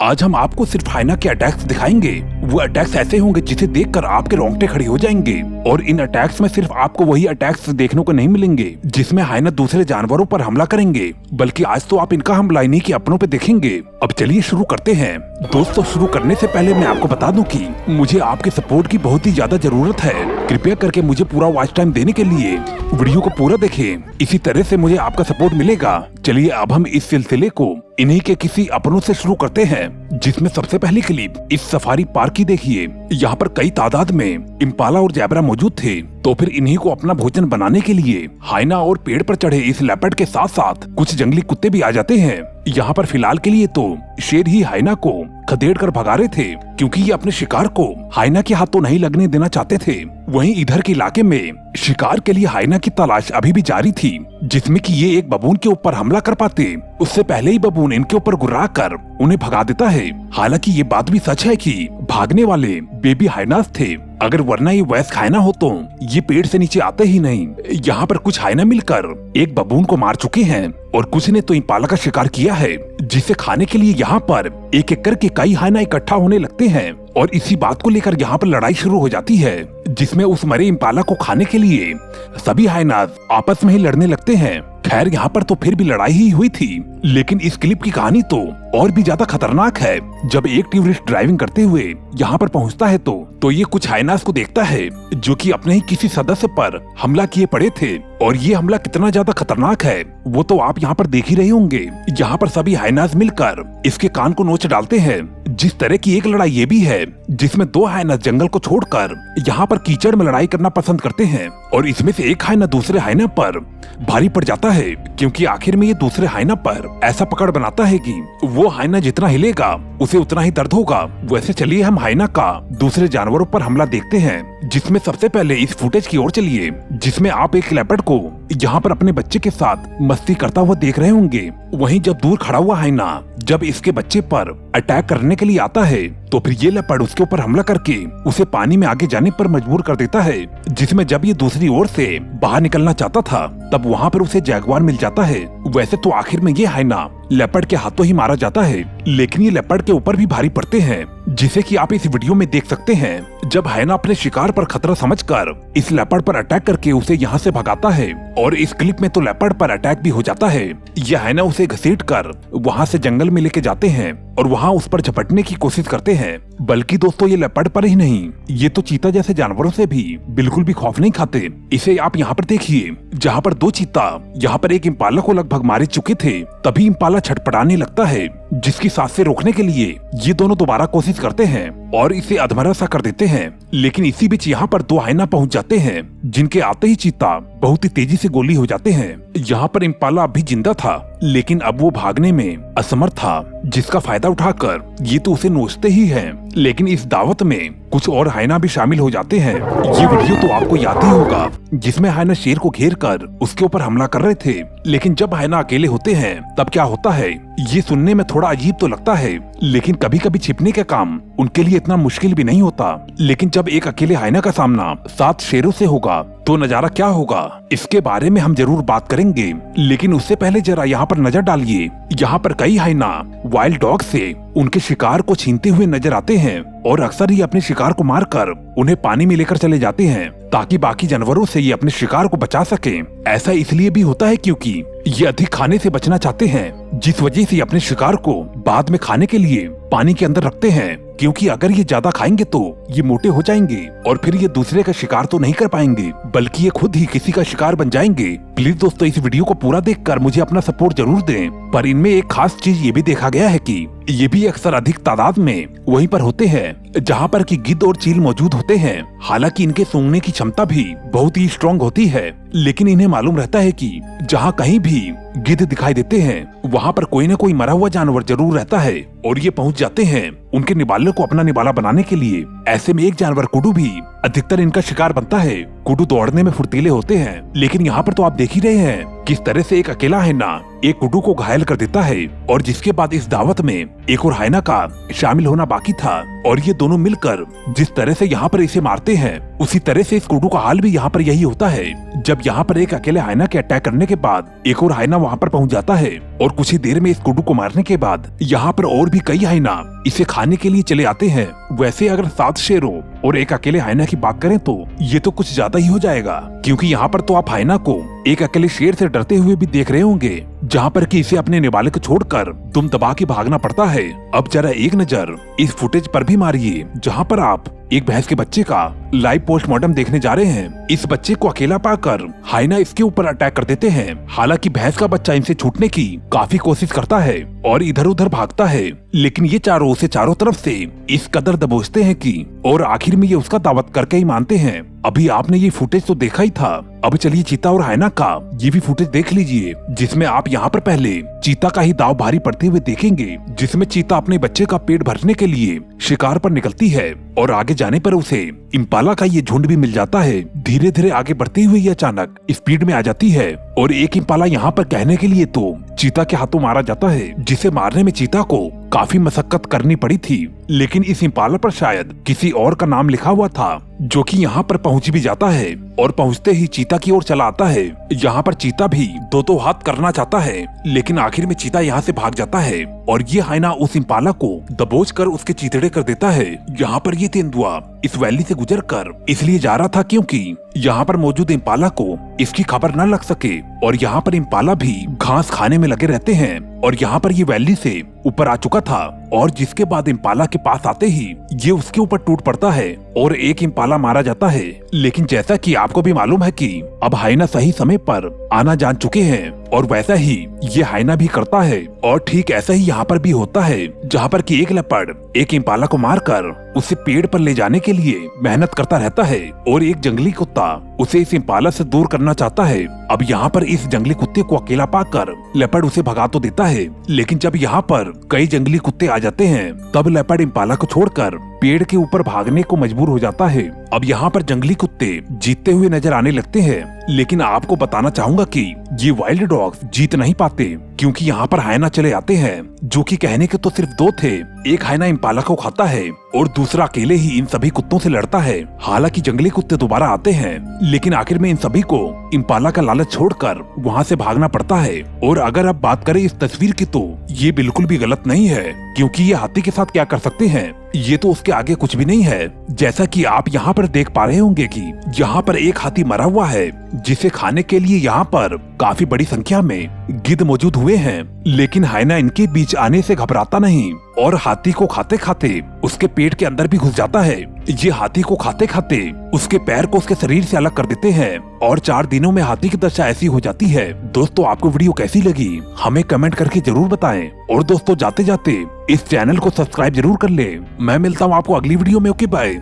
आज हम आपको सिर्फ हाइना के अटैक्स दिखाएंगे। वो अटैक्स ऐसे होंगे जिसे देखकर आपके रोंगटे खड़े हो जाएंगे और इन अटैक्स में सिर्फ आपको वही अटैक्स देखने को नहीं मिलेंगे जिसमें हाइना दूसरे जानवरों पर हमला करेंगे, बल्कि आज तो आप इनका हमला इन्हीं के अपनों पे देखेंगे। अब चलिए शुरू करते हैं। दोस्तों, शुरू करने से पहले मैं आपको बता दूं कि मुझे आपके सपोर्ट की बहुत ही ज्यादा जरूरत है। कृपया करके मुझे पूरा वॉच टाइम देने के लिए वीडियो को पूरा देखें, इसी तरह से मुझे आपका सपोर्ट मिलेगा। चलिए अब हम इस सिलसिले को इन्हीं के किसी अपनों से शुरू करते हैं, जिसमें सबसे पहली क्लिप इस सफारी पार्क की देखिए। यहाँ पर कई तादाद में इम्पाला और जैबरा मौजूद थे, तो फिर इन्हीं को अपना भोजन बनाने के लिए हाइना और पेड़ पर चढ़े इस लेपर्ड के साथ साथ कुछ जंगली कुत्ते भी आ जाते हैं। यहाँ पर फिलहाल के लिए तो शेर ही हाइना को खदेड़ कर भगा रहे थे, क्योंकि ये अपने शिकार को हाइना के हाथों नहीं लगने देना चाहते थे। वहीं इधर के इलाके में शिकार के लिए हाइना की तलाश अभी भी जारी थी, जिसमें कि ये एक बबून के ऊपर हमला कर पाते उससे पहले ही बबून इनके ऊपर गुर्रा कर उन्हें भगा देता है। हालांकि ये बात भी सच है कि भागने वाले बेबी हाइनास थे, अगर वरना ये वयस्क हाइना हो तो ये पेड़ से नीचे आते ही नहीं। यहाँ पर कुछ हाइना मिलकर एक बबून को मार चुके हैं और कुछ ने तो इम्पाला का शिकार किया है, जिसे खाने के लिए यहाँ पर एक एक करके कई हाइना इकट्ठा होने लगते हैं और इसी बात को लेकर यहाँ पर लड़ाई शुरू हो जाती है, जिसमें उस मरे इम्पाला को खाने के लिए सभी हाइनास आपस में ही लड़ने लगते हैं। खैर यहाँ पर तो फिर भी लड़ाई ही हुई थी, लेकिन इस क्लिप की कहानी तो और भी ज्यादा खतरनाक है। जब एक टूरिस्ट ड्राइविंग करते हुए यहाँ पर पहुँचता है तो ये कुछ हाइनास को देखता है जो कि अपने ही किसी सदस्य पर हमला किए पड़े थे, और ये हमला कितना ज्यादा खतरनाक है वो तो आप यहाँ पर देख ही रहे होंगे। यहाँ पर सभी हाइनास मिलकर इसके कान को नोच डालते हैं। जिस तरह की एक लड़ाई ये भी है जिसमें दो हाइनास जंगल को छोड़कर यहाँ पर कीचड़ में लड़ाई करना पसंद करते हैं, और इसमें से एक हाइना दूसरे हाइना पर भारी पड़ जाता है, क्योंकि आखिर में ये दूसरे हाइना पर ऐसा पकड़ बनाता है कि वो हाइना जितना हिलेगा उसे उतना ही दर्द होगा। वैसे चलिए हम हाइना का दूसरे जानवरों पर हमला देखते हैं, जिसमें सबसे पहले इस फुटेज की ओर चलिए, जिसमें आप एक लेपर्ड को यहाँ पर अपने बच्चे के साथ मस्ती करता हुआ देख रहे होंगे। वहीं जब दूर खड़ा हुआ हाइना जब इसके बच्चे पर अटैक करने के लिए आता है तो फिर ये लेपर्ड उसके ऊपर हमला करके उसे पानी में आगे जाने पर मजबूर कर देता है, जिसमें जब ये दूसरी ओर से बाहर निकलना चाहता था तब वहाँ पर उसे जैगुआर मिल जाता है। वैसे तो आखिर में ये हाइना लेपर्ड के हाथों ही मारा जाता है, लेकिन ये लेपर्ड के ऊपर भी भारी पड़ते हैं, जिसे कि आप इस वीडियो में देख सकते हैं। जब हाइना अपने शिकार पर खतरा समझकर इस लेपर्ड पर अटैक करके उसे यहाँ से भगाता है, और इस क्लिप में तो लेपर्ड पर अटैक भी हो जाता है। यह हाइना उसे घसीटकर वहाँ से जंगल में लेके जाते हैं और वहाँ उस पर झपटने की कोशिश करते हैं। बल्कि दोस्तों ये लेपर्ड पर ही नहीं, ये तो चीता जैसे जानवरों से भी बिल्कुल भी खौफ नहीं खाते। इसे आप यहाँ पर देखिए, जहाँ पर दो चीता यहाँ पर एक इम्पाला को लगभग मारे चुके थे, तभी इम्पाला छटपटाने लगता है, जिसकी सांसें रोकने के लिए ये दोनों दोबारा कोशिश करते हैं और इसे अधमरा सा कर देते हैं। लेकिन इसी बीच यहाँ पर दो हाइना पहुँच जाते हैं, जिनके आते ही चीता बहुत ही तेजी से गोली हो जाते हैं। यहाँ पर इम्पाला अब भी जिंदा था, लेकिन अब वो भागने में असमर्थ था, जिसका फायदा उठाकर ये तो उसे नोचते ही हैं। लेकिन इस दावत में कुछ और हाइना भी शामिल हो जाते हैं। ये वीडियो तो आपको याद ही होगा, जिसमें हाइना शेर को घेर कर उसके ऊपर हमला कर रहे थे। लेकिन जब हाइना अकेले होते हैं तब क्या होता है, ये सुनने में थोड़ा अजीब तो लगता है, लेकिन कभी कभी छिपने का काम उनके लिए इतना मुश्किल भी नहीं होता। लेकिन जब एक अकेले हाइना का सामना 7 शेरों से होगा तो नजारा क्या होगा, इसके बारे में हम जरूर बात करेंगे। लेकिन उससे पहले जरा यहाँ पर नजर डालिए। यहाँ पर कई हाइना वाइल्ड डॉग से उनके शिकार को छीनते हुए नजर आते हैं, और अक्सर ही अपने शिकार को मारकर उन्हें पानी में लेकर चले जाते हैं, ताकि बाकी जानवरों से ये अपने शिकार को बचा सके। ऐसा इसलिए भी होता है क्योंकि ये अधिक खाने से बचना चाहते हैं, जिस वजह से अपने शिकार को बाद में खाने के लिए पानी के अंदर रखते हैं, क्योंकि अगर ये ज्यादा खाएंगे तो ये मोटे हो जाएंगे और फिर ये दूसरे का शिकार तो नहीं कर पाएंगे, बल्कि ये खुद ही किसी का शिकार बन जाएंगे। प्लीज दोस्तों इस वीडियो को पूरा देखकर मुझे अपना सपोर्ट जरूर दें। पर इनमें एक खास चीज ये भी देखा गया है कि ये भी अक्सर अधिक तादाद में वहीं पर होते हैं जहाँ पर कि गिद्ध और चील मौजूद होते हैं। हालांकि इनके सूंघने की क्षमता भी बहुत ही स्ट्रॉन्ग होती है, लेकिन इन्हें मालूम रहता है कि जहाँ कहीं भी गिद्ध दिखाई देते हैं वहाँ पर कोई न कोई मरा हुआ जानवर जरूर रहता है, और ये पहुँच जाते हैं उनके निवाले को अपना निवाला बनाने के लिए। ऐसे में एक जानवर कुडू भी अधिकतर इनका शिकार बनता है। कुडू दौड़ने में फुर्तीले होते हैं, लेकिन यहाँ पर तो आप देख ही रहे हैं किस तरह से एक अकेला हाइना एक कुडू को घायल कर देता है, और जिसके बाद इस दावत में एक और हाइना का शामिल होना बाकी था, और ये दोनों मिलकर जिस तरह से यहाँ पर इसे मारते हैं उसी तरह से इस कुडू का हाल भी यहाँ पर यही होता है। जब यहाँ पर एक अकेले हाइना के अटैक करने के बाद एक और हाइना वहाँ पर पहुँच जाता है, और कुछ ही देर में इस कुडू को मारने के बाद यहाँ पर और भी कई हाइना इसे खाने के लिए चले आते हैं। वैसे अगर 7 शेरों और एक अकेले हाइना की बात करें तो ये तो कुछ ज्यादा ही हो जाएगा, क्योंकि यहाँ पर तो आप हाइना को एक अकेले शेर से डरते हुए भी देख रहे होंगे, जहाँ पर कि इसे अपने निवाले को छोड़कर तुम दबा के भागना पड़ता है। अब जरा एक नजर इस फुटेज पर भी मारिए, जहाँ पर आप एक भैंस के बच्चे का लाइव पोस्टमार्टम देखने जा रहे हैं। इस बच्चे को अकेला पाकर हाइना इसके ऊपर अटैक कर देते हैं। हालांकि भैंस का बच्चा इनसे छूटने की काफी कोशिश करता है और इधर उधर भागता है, लेकिन ये चारों उसे चारों तरफ से इस कदर दबोचते हैं कि और आखिर में ये उसका दावत करके ही मानते हैं। अभी आपने ये फुटेज तो देखा ही था, अब चलिए चीता और हाइना का ये भी फुटेज देख लीजिए, जिसमें आप यहाँ पर पहले चीता का ही दाव भारी पड़ते हुए देखेंगे, जिसमें चीता अपने बच्चे का पेट भरने के लिए शिकार पर निकलती है और आगे जाने पर उसे इम्पाला का ये झुंड भी मिल जाता है। धीरे धीरे आगे बढ़ते हुए ये अचानक स्पीड में आ जाती है और एक इम्पाला यहाँ पर कहने के लिए तो चीता के हाथों मारा जाता है, जिसे मारने में चीता को काफी मशक्कत करनी पड़ी थी। लेकिन इस इम्पाला पर शायद किसी और का नाम लिखा हुआ था, जो कि यहाँ पर पहुँच भी जाता है और पहुँचते ही चीता की ओर चला आता है। यहाँ पर चीता भी दो हाथ करना चाहता है, लेकिन आखिर में चीता यहाँ से भाग जाता है और ये हाइना उस इम्पाला को दबोच कर उसके चीतड़े कर देता है। यहाँ पर ये तेंदुआ इस वैली से गुजर कर इसलिए जा रहा था क्योंकि यहाँ पर मौजूद इम्पाला को इसकी खबर न लग सके, और यहाँ पर इम्पाला भी घास खाने में लगे रहते हैं। और यहाँ पर ये वैली से ऊपर आ चुका था और जिसके बाद इम्पाला के पास आते ही ये उसके ऊपर टूट पड़ता है और एक इम्पाला मारा जाता है। लेकिन जैसा कि आपको भी मालूम है कि अब हाइना सही समय पर आना जान चुके हैं और वैसा ही ये हाइना भी करता है। और ठीक ऐसा ही यहाँ पर भी होता है, जहाँ पर कि एक लेपर्ड एक इम्पाला को मारकर उसे पेड़ पर ले जाने के लिए मेहनत करता रहता है और एक जंगली कुत्ता उसे इस इम्पाला से दूर करना चाहता है। अब यहाँ पर इस जंगली कुत्ते को अकेला पाकर लेपर्ड उसे भगा तो देता है, लेकिन जब यहाँ पर कई जंगली कुत्ते आ जाते हैं तब लेपर्ड इम्पाला को छोड़कर पेड़ के ऊपर भागने को मजबूर हो जाता है। अब यहाँ पर जंगली कुत्ते जीतते हुए नजर आने लगते हैं, लेकिन आपको बताना चाहूंगा कि ये वाइल्ड डॉग्स जीत नहीं पाते, क्योंकि यहाँ पर हाइना चले आते हैं, जो कि कहने के तो सिर्फ 2 थे। एक हाइना इम्पाला को खाता है और दूसरा अकेले ही इन सभी कुत्तों से लड़ता है। हालांकि जंगली कुत्ते दोबारा आते हैं, लेकिन आखिर में इन सभी को इम्पाला का लालच छोड़कर वहाँ से भागना पड़ता है। और अगर आप बात करें इस तस्वीर की तो ये बिल्कुल भी गलत नहीं है, क्योंकि ये हाथी के साथ क्या कर सकते हैं, ये तो उसके आगे कुछ भी नहीं है। जैसा कि आप यहाँ पर देख पा रहे होंगे कि यहाँ पर एक हाथी मरा हुआ है, जिसे खाने के लिए यहाँ पर काफी बड़ी संख्या में गिद्ध मौजूद हुए हैं, लेकिन हाइना इनके बीच आने से घबराता नहीं और हाथी को खाते खाते उसके पेट के अंदर भी घुस जाता है। ये हाथी को खाते खाते उसके पैर को उसके शरीर से अलग कर देते हैं और 4 दिनों में हाथी की दशा ऐसी हो जाती है। दोस्तों, आपको वीडियो कैसी लगी हमें कमेंट करके जरूर बताएं, और दोस्तों जाते जाते इस चैनल को सब्सक्राइब जरूर कर ले। मैं मिलता हूँ आपको अगली वीडियो में। Okay bye.